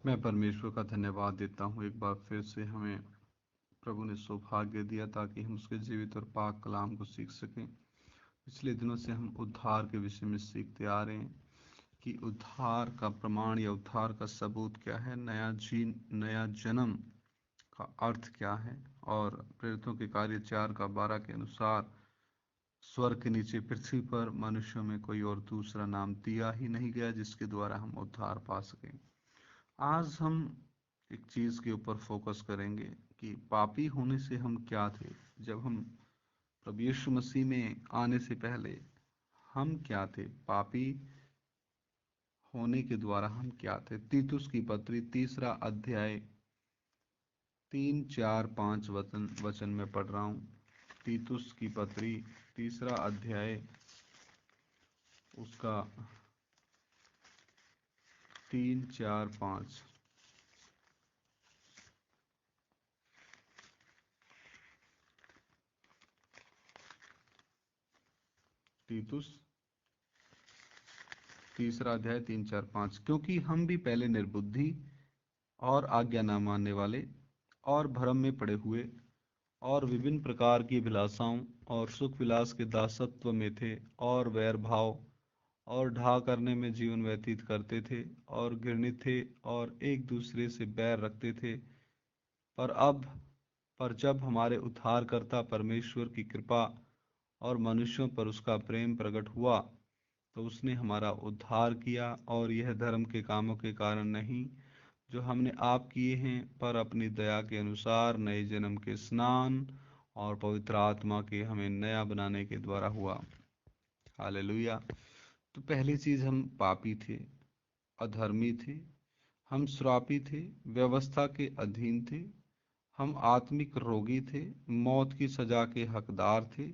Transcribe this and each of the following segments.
मैं परमेश्वर का धन्यवाद देता हूँ एक बार फिर से हमें प्रभु ने सौभाग्य दिया ताकि हम उसके जीवित और पाक कलाम को सीख सकें। पिछले दिनों से हम उद्धार के विषय में सीखते आ रहे हैं कि उद्धार का प्रमाण या उद्धार का सबूत क्या है, नया जन्म का अर्थ क्या है। और प्रेरितों के कार्य 4:12 के अनुसार स्वर्ग के नीचे पृथ्वी पर मनुष्यों में कोई और दूसरा नाम दिया ही नहीं गया जिसके द्वारा हम उद्धार पा सकें। आज हम एक चीज़ के ऊपर फोकस करेंगे कि पापी होने से हम क्या थे। जब हम प्रभु यीशु मसीह में आने से पहले हम क्या थे, पापी होने के द्वारा हम क्या थे। तीतुस की पत्री 3 अध्याय 3, 4, 5 वचन में पढ़ रहा हूँ। तीतुस की पत्री 3 अध्याय उसका 3, 4, 5। तीतुस 3 अध्याय 3, 4, 5। क्योंकि हम भी पहले निर्बुद्धि और आज्ञा न मानने वाले और भ्रम में पड़े हुए और विभिन्न प्रकार की अभिलाषाओं और सुख विलास के दासत्व में थे और वैर भाव और ढा करने में जीवन व्यतीत करते थे और घृणित थे और एक दूसरे से बैर रखते थे। पर अब पर जब हमारे उद्धारकर्ता परमेश्वर की कृपा और मनुष्यों पर उसका प्रेम प्रकट हुआ तो उसने हमारा उद्धार किया, और यह धर्म के कामों के कारण नहीं जो हमने आप किए हैं, पर अपनी दया के अनुसार नए जन्म के स्नान और पवित्र आत्मा के हमें नया बनाने के द्वारा हुआ। हालेलुया। तो पहली चीज, हम पापी थे, अधर्मी थे, हम श्रापी थे, व्यवस्था के अधीन थे, हम आत्मिक रोगी थे, मौत की सजा के हकदार थे,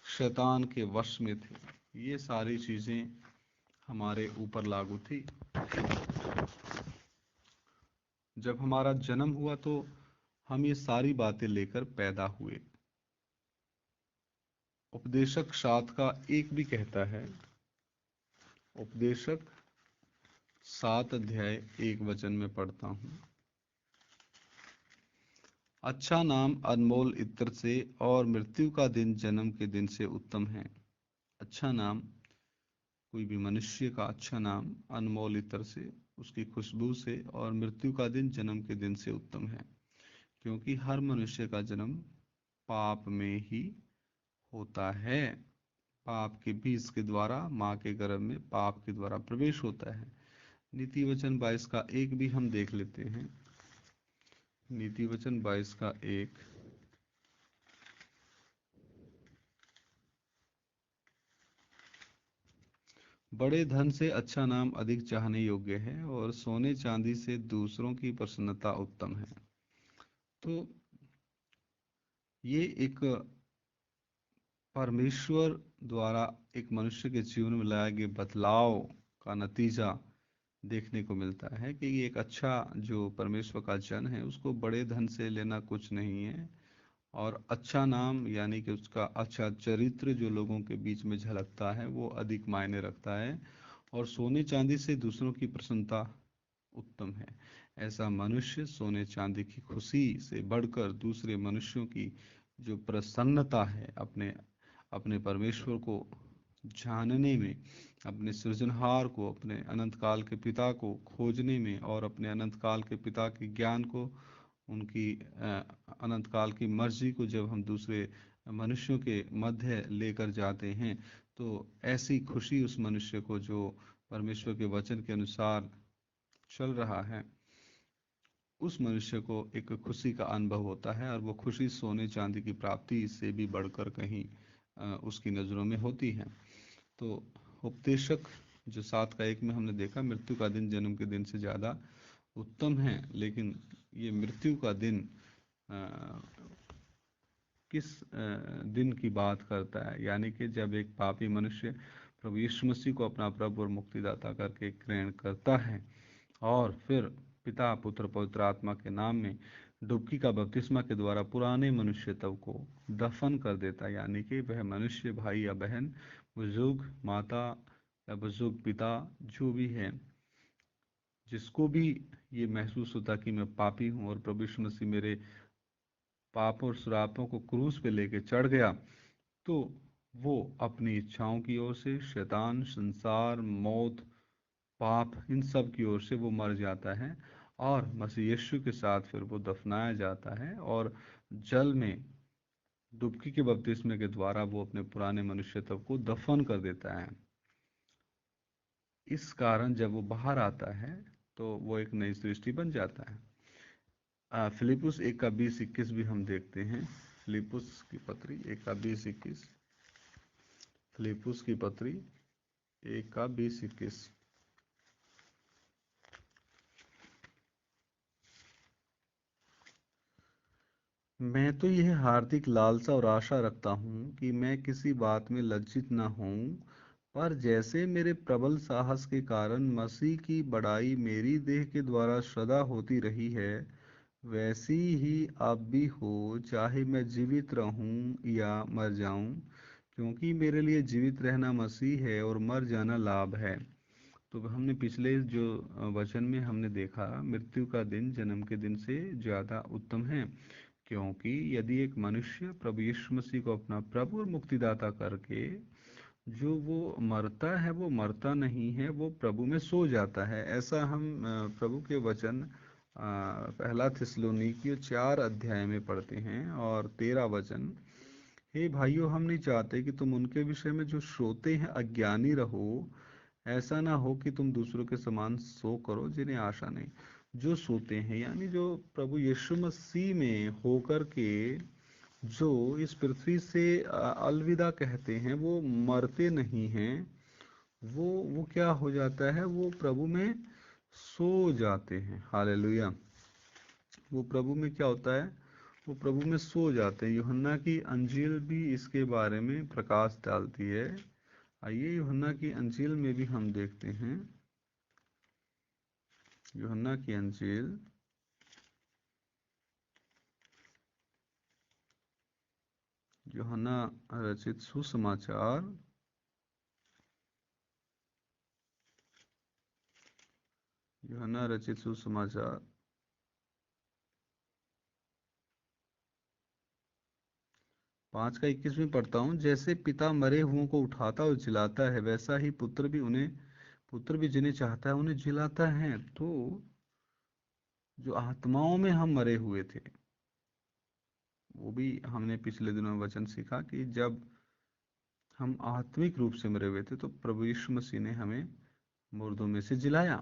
शैतान के वश में थे। ये सारी चीजें हमारे ऊपर लागू थी। जब हमारा जन्म हुआ तो हम ये सारी बातें लेकर पैदा हुए। उपदेशक 7 का 1 भी कहता है, उपदेशक 7 अध्याय 1 वचन में पढ़ता हूँ, अच्छा नाम अनमोल इत्र से और मृत्यु का दिन जन्म के दिन से उत्तम है। अच्छा नाम, कोई भी मनुष्य का अच्छा नाम अनमोल इत्र से, उसकी खुशबू से, और मृत्यु का दिन जन्म के दिन से उत्तम है, क्योंकि हर मनुष्य का जन्म पाप में ही होता है। पाप के बीज के द्वारा माँ के गर्भ में पाप के द्वारा प्रवेश होता है। नीति वचन 22 का 1 भी हम देख लेते हैं। नीति वचन 22 का 1। बड़े धन से अच्छा नाम अधिक चाहने योग्य है, और सोने चांदी से दूसरों की प्रसन्नता उत्तम है। तो ये एक परमेश्वर द्वारा एक मनुष्य के जीवन में लाए गए बदलाव का नतीजा देखने को मिलता है कि ये एक अच्छा जो परमेश्वर का जन है उसको बड़े धन से लेना कुछ नहीं है, और अच्छा नाम यानी कि उसका अच्छा चरित्र जो लोगों के बीच में झलकता है वो अधिक मायने रखता है, और सोने चांदी से दूसरों की प्रसन्नता उत्तम है। ऐसा मनुष्य सोने चांदी की खुशी से बढ़कर दूसरे मनुष्यों की जो प्रसन्नता है, अपने अपने परमेश्वर को जानने में, अपने सृजनहार को, अपने अनंत काल के पिता को खोजने में, और अपने अनंत काल के पिता के ज्ञान को, उनकी अनंत काल की मर्जी को जब हम दूसरे मनुष्यों के मध्य लेकर जाते हैं तो ऐसी खुशी उस मनुष्य को जो परमेश्वर के वचन के अनुसार चल रहा है, उस मनुष्य को एक खुशी का अनुभव होता है, और वो खुशी सोने चांदी की प्राप्ति से भी बढ़कर कहीं उसकी नज़रों में होती है। तो उपदेशक जो 7 का 1 में हमने देखा, मृत्यु का दिन जन्म के दिन से ज़्यादा उत्तम है, लेकिन ये मृत्यु का दिन किस दिन की बात करता है, यानी कि जब एक पापी मनुष्य प्रभु यीशु मसीह को अपना प्रभु और मुक्तिदाता करके ग्रहण करता है और फिर पिता पुत्र पवित्र आत्मा के नाम में डुबकी का बपतिस्मा के द्वारा पुराने मनुष्यत्व को दफन कर देता है, यानी कि वह मनुष्य भाई या बहन, बुजुर्ग माता या बुजुर्ग पिता जो भी है, जिसको भी ये महसूस होता कि मैं पापी हूं और प्रभु यीशु मसीह मेरे पाप और श्रापों को क्रूस पे लेके चढ़ गया, तो वो अपनी इच्छाओं की ओर से, शैतान, संसार, मौत, पाप, इन सब की ओर से वो मर जाता है और मसीह यीशु के साथ फिर वो दफनाया जाता है और जल में डुबकी के बपतिस्मे के द्वारा वो अपने पुराने मनुष्यत्व को दफन कर देता है। इस कारण जब वो बाहर आता है तो वो एक नई सृष्टि बन जाता है। फिलिपुस 1:20-21 भी हम देखते हैं। फिलिपुस की पत्री 1:20-21। फिलिपुस की पत्री 1:20-21। मैं तो यह हार्दिक लालसा और आशा रखता हूँ कि मैं किसी बात में लज्जित न हूँ, पर जैसे मेरे प्रबल साहस के कारण मसीह की बड़ाई मेरी देह के द्वारा सदा होती रही है, वैसी ही अब भी हो, चाहे मैं जीवित रहूं या मर जाऊं, क्योंकि मेरे लिए जीवित रहना मसीह है और मर जाना लाभ है। तो हमने पिछले जो वचन में हमने देखा, मृत्यु का दिन जन्म के दिन से ज़्यादा उत्तम है, क्योंकि यदि एक मनुष्य प्रभु यीशु मसीह को अपना प्रभु और मुक्तिदाता करके जो वो मरता है, वो मरता नहीं है, वो प्रभु में सो जाता है। ऐसा हम प्रभु के वचन पहला थिस्सलुनीकियों 4 अध्याय में पढ़ते हैं और 13 वचन। हे भाइयों, हम नहीं चाहते कि तुम उनके विषय में जो श्रोते हैं अज्ञानी रहो। ऐसा ना हो कि तुम दूसरों के समान सो करो जिन्हें आशा नहीं। जो सोते हैं यानी जो प्रभु यीशु मसीह में होकर के जो इस पृथ्वी से अलविदा कहते हैं, वो मरते नहीं हैं। वो क्या हो जाता है, वो प्रभु में सो जाते हैं। हालेलुया। वो प्रभु में क्या होता है, वो प्रभु में सो जाते हैं। यूहन्ना की अंजील भी इसके बारे में प्रकाश डालती है। आइए यूहन्ना की अंजील में भी हम देखते हैं। यूहन्ना की अंजील यूहन्ना रचित सुसमाचार, यूहन्ना रचित सुसमाचार 5:21 में पढ़ता हूँ। जैसे पिता मरे हुओं को उठाता और जिलाता है, वैसा ही पुत्र भी जिन्हें चाहता है उन्हें जिलाता है। तो जो आत्माओं में हम मरे हुए थे, वो भी हमने पिछले दिनों में वचन सीखा कि जब हम आत्मिक रूप से मरे हुए थे तो प्रभु यीशु मसीह ने हमें मुर्दों में से जिलाया।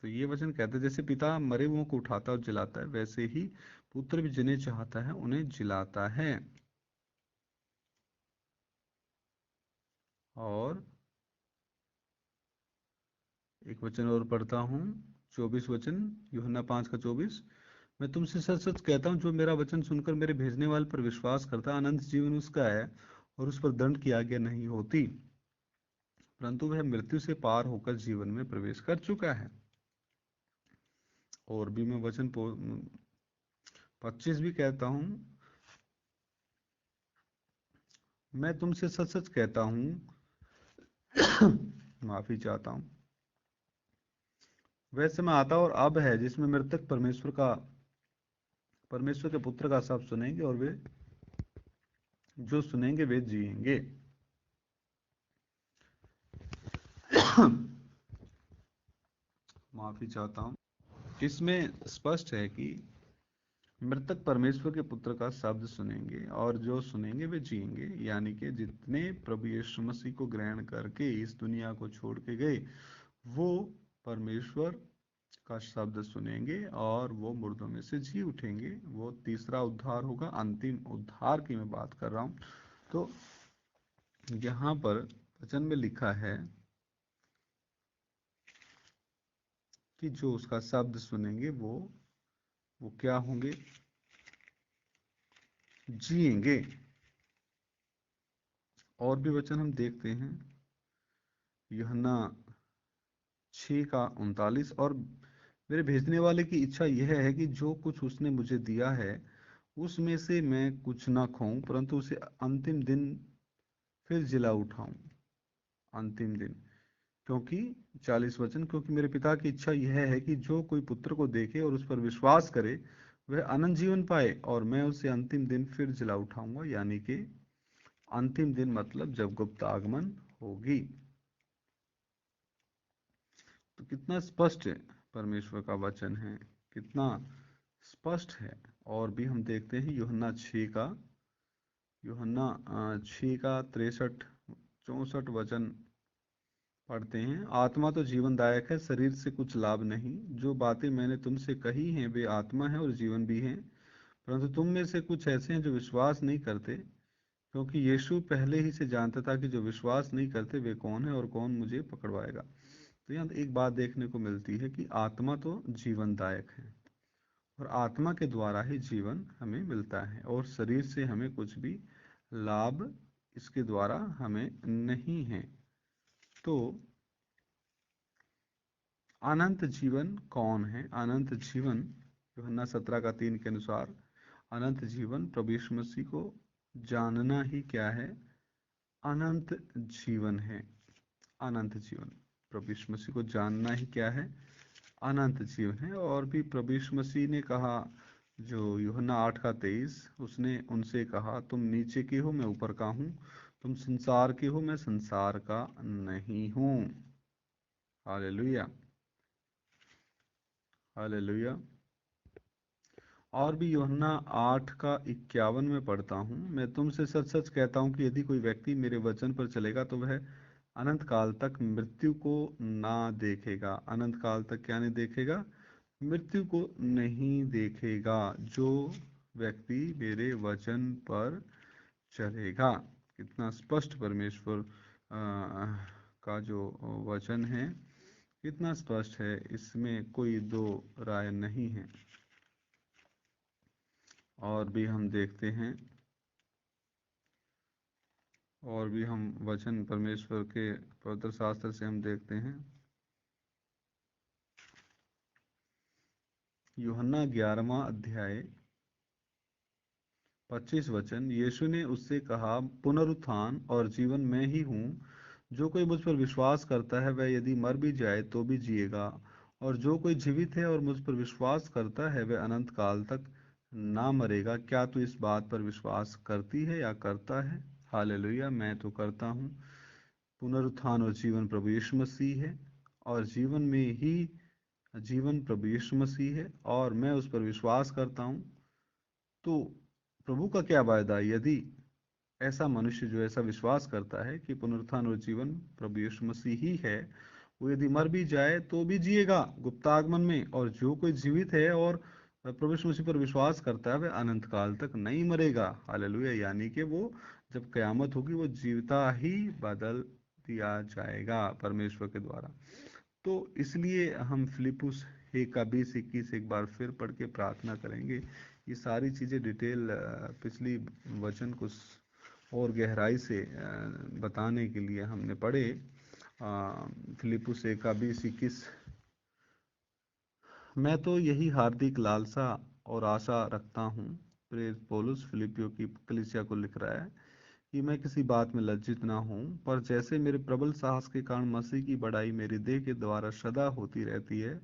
तो ये वचन कहते हैं जैसे पिता मरे हुओं को उठाता और जिलाता है, वैसे ही पुत्र भी जिन्हें चाहता है उन्हें जिलाता है। और एक वचन और पढ़ता हूँ, 24 वचन, यूहन्ना 5:24। मैं तुमसे सच सच कहता हूँ, जो मेरा वचन सुनकर मेरे भेजने वाले पर विश्वास करता है, अनंत जीवन उसका है और उस पर दंड की आज्ञा नहीं होती, परंतु वह मृत्यु से पार होकर जीवन में प्रवेश कर चुका है। और भी मैं वचन 25 भी कहता हूँ। मैं तुमसे सच सच कहता हूँ माफी चाहता हूँ, वह समय आता और अब है जिसमें मृतक परमेश्वर के पुत्र का शब्द सुनेंगे, और वे जो सुनेंगे वे जिएंगे। माफी चाहता हूँ। इसमें स्पष्ट है कि मृतक परमेश्वर के पुत्र का शब्द सुनेंगे और जो सुनेंगे वे जिएंगे, यानी कि जितने प्रभु यीशु मसीह को ग्रहण करके इस दुनिया को छोड़ के गए, वो परमेश्वर का शब्द सुनेंगे और वो मुर्दों में से जी उठेंगे। वो तीसरा उद्धार होगा, अंतिम उद्धार की मैं बात कर रहा हूँ। तो यहाँ पर वचन में लिखा है कि जो उसका शब्द सुनेंगे वो क्या होंगे, जिएंगे। और भी वचन हम देखते हैं, यूहन्ना 6:39। और मेरे भेजने वाले की इच्छा यह है कि जो कुछ उसने मुझे दिया है उसमें से मैं कुछ ना खोऊं, परंतु उसे अंतिम दिन फिर जिला उठाऊं। अंतिम दिन क्योंकि 40 वचन, क्योंकि मेरे पिता की इच्छा यह है कि जो कोई पुत्र को देखे और उस पर विश्वास करे वह अनंत जीवन पाए, और मैं उसे अंतिम दिन फिर जिला उठाऊंगा। यानी कि अंतिम दिन मतलब जब गुप्त आगमन होगी। तो कितना स्पष्ट परमेश्वर का वचन है, कितना स्पष्ट है। और भी हम देखते हैं यूहन्ना 6 का 63-64 वचन पढ़ते हैं। आत्मा तो जीवनदायक है, शरीर से कुछ लाभ नहीं। जो बातें मैंने तुमसे कही हैं वे आत्मा है और जीवन भी हैं, परंतु तुम में से कुछ ऐसे हैं जो विश्वास नहीं करते। क्योंकि यीशु पहले ही से जानता था कि जो विश्वास नहीं करते वे कौन है और कौन मुझे पकड़वाएगा। तो यहाँ एक बात देखने को मिलती है कि आत्मा तो जीवनदायक है, और आत्मा के द्वारा ही जीवन हमें मिलता है, और शरीर से हमें कुछ भी लाभ इसके द्वारा हमें नहीं है। तो अनंत जीवन कौन है? अनंत जीवन यूहन्ना 17:3 के अनुसार अनंत जीवन प्रभु यीशु मसीह को जानना ही क्या है? अनंत जीवन है। अनंत जीवन प्रभु यीशु मसीह को जानना ही क्या है? अनंत जीवन है। और भी प्रभु यीशु मसीह ने कहा, जो यूहन्ना 8:23, उसने उनसे कहा, तुम नीचे के हो, मैं ऊपर का हूँ। तुम संसार के हो, मैं संसार का नहीं हूँ। Hallelujah, hallelujah. और भी यूहन्ना 8:51 में पढ़ता हूँ, मैं तुमसे सच सच कहता हूँ कि यदि कोई व्यक्ति मेरे वचन पर चलेगा तो वह अनंत काल तक मृत्यु को ना देखेगा। अनंत काल तक क्या नहीं देखेगा? मृत्यु को नहीं देखेगा, जो व्यक्ति मेरे वचन पर चलेगा। कितना स्पष्ट परमेश्वर का जो वचन है, कितना स्पष्ट है, इसमें कोई दो राय नहीं है। और भी हम देखते हैं, और भी हम वचन परमेश्वर के पवित्र शास्त्र से हम देखते हैं। यूहन्ना 11वां अध्याय 25 वचन, यीशु ने उससे कहा, पुनरुत्थान और जीवन मैं ही हूँ। जो कोई मुझ पर विश्वास करता है वह यदि मर भी जाए तो भी जिएगा, और जो कोई जीवित है और मुझ पर विश्वास करता है वह अनंत काल तक ना मरेगा। क्या तू इस बात पर विश्वास करती है या करता है? हालेलुया, मैं तो करता हूँ। पुनरुत्थान और जीवन प्रभु यीशु मसीह है, और जीवन में ही जीवन प्रभु यीशु मसीह है, और मैं उस पर विश्वास करता हूँ। तो प्रभु का क्या वायदा? यदि ऐसा मनुष्य जो ऐसा विश्वास करता है कि पुनरुत्थान और जीवन प्रभु यीशु मसीह ही है, वो यदि मर भी जाए तो भी जिएगा गुप्तागमन में, और जो कोई जीवित है और प्रभु यीशु मसीह पर विश्वास करता है वह अनंत काल तक नहीं मरेगा। हालेलुया। यानी कि वो जब कयामत होगी वो जीवता ही बदल दिया जाएगा परमेश्वर के द्वारा। तो इसलिए हम फिलिप्पुस 1:20-21 एक बार फिर पढ़ के प्रार्थना करेंगे। ये सारी चीज़ें डिटेल पिछली वचन को और गहराई से बताने के लिए हमने पढ़े। फिलिप्पुस 1:20-21, मैं तो यही हार्दिक लालसा और आशा रखता हूँ, प्रेरित पौलुस फिलिपियों की कलीसिया को लिख रहा है, कि मैं किसी बात में लज्जित ना हूँ, पर जैसे मेरे प्रबल साहस के कारण मसीह की बड़ाई मेरी देह के द्वारा सदा होती रहती है,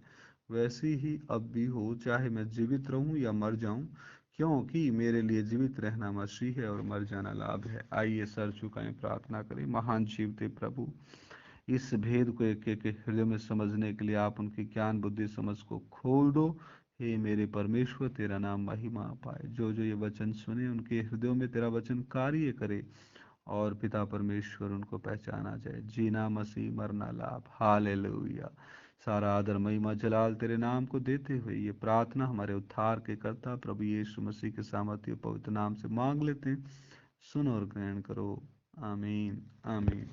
वैसी ही अब भी हो, चाहे मैं जीवित रहूं या मर जाऊं, क्योंकि मेरे लिए जीवित रहना मसीह है और मर जाना लाभ है। आइए सर झुकाएं, प्रार्थना करें। महान जीवते प्रभु, इस भेद को एक एक हृदय में समझने के लिए आप उनकी ज्ञान बुद्धि समझ को खोल दो। हे मेरे परमेश्वर, तेरा नाम महिमा पाए। जो जो ये वचन सुने उनके हृदयों में तेरा वचन कार्य करे, और पिता परमेश्वर उनको पहचाना जाए। जीना मसीह, मरना लाभ। हालेलुया। सारा आदर महिमा जलाल तेरे नाम को देते हुए ये प्रार्थना हमारे उद्धार के कर्ता प्रभु यीशु मसीह के सामर्थ्य पवित्र नाम से मांग लेते हैं। सुनो और ग्रहण करो। आमीन, आमीन।